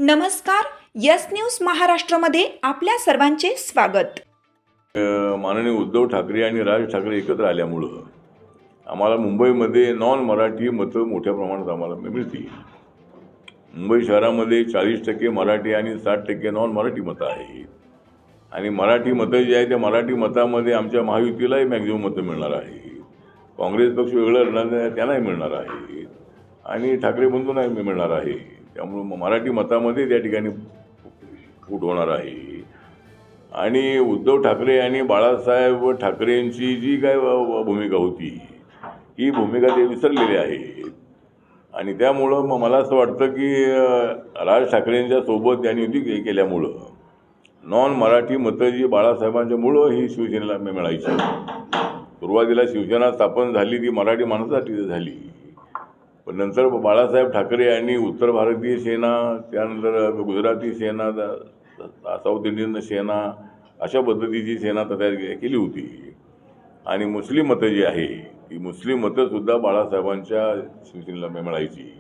नमस्कार. Yes news महाराष्ट्रामध्ये आपल्या सर्वांचे स्वागत. माननीय उद्धव ठाकरे आणि राज ठाकरे एकत्र आल्यामुळं आम्हाला मुंबईमध्ये नॉन मराठी मतं मोठ्या प्रमाणात आम्हाला मिळतील. मुंबई शहरामध्ये 40% मराठी आणि 60% नॉन मराठी मतं आहेत. आणि मराठी मतं जी आहे त्या मराठी मतामध्ये आमच्या महायुतीलाही मॅक्झिमम मतं मिळणार आहे. काँग्रेस पक्ष वेगळं लढणार त्यांनाही मिळणार आहे आणि ठाकरे बंधूंनाही मिळणार आहे. त्यामुळं मराठी मतामध्ये त्या ठिकाणी फूट होणार आहे. आणि उद्धव ठाकरे आणि बाळासाहेब ठाकरेंची जी काय भूमिका होती ही भूमिका ते विसरलेले आहेत. आणि त्यामुळं मला असं वाटतं की राज ठाकरेंच्या सोबत त्यांनी युती केल्यामुळं नॉन मराठी मतं जी बाळासाहेबांच्या मुळं ही शिवसेनेला मिळायची. सुरुवातीला शिवसेना स्थापन झाली ती मराठी माणसासाठी झाली, पण नंतर बाळासाहेब ठाकरे यांनी उत्तर भारतीय सेना, त्यानंतर गुजराती सेना, साऊथ इंडियन सेना अशा पद्धतीची सेना तयार केली होती. आणि मुस्लिम मतं जी आहे ती मुस्लिम मतंसुद्धा बाळासाहेबांच्या शिवसेनेला मिळायची.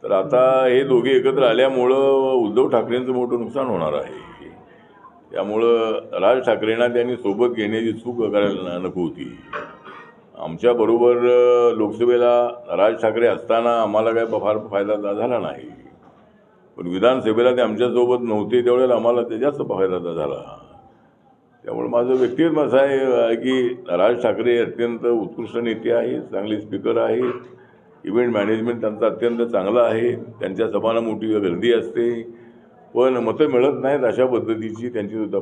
तर आता हे दोघे एकत्र आल्यामुळं उद्धव ठाकरेंचं मोठं नुकसान होणार आहे. त्यामुळं राज ठाकरेंना त्यांनी सोबत घेण्याची चूक करायला नको होती. आमच्याबरोबर लोकसभेला राज ठाकरे असताना आम्हाला काय फार फायदा झाला नाही, पण विधानसभेला ते आमच्यासोबत नव्हते त्यावेळेला आम्हाला ते जास्त फायदा झाला. त्यामुळे माझं व्यक्तिगत मत आहे की राज ठाकरे अत्यंत उत्कृष्ट नेते आहेत, चांगले स्पीकर आहेत, इव्हेंट मॅनेजमेंट त्यांचं अत्यंत चांगलं आहे, त्यांच्या सभांना मोठी गर्दी असते, पण मतं मिळत नाहीत अशा पद्धतीची त्यांचीसुद्धा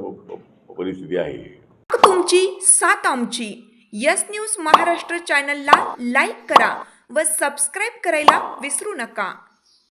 परिस्थिती आहे. तुमची साथ आमची. यस न्यूज महाराष्ट्र चॅनलला लाईक करा व सबस्क्राईब करायला विसरू नका.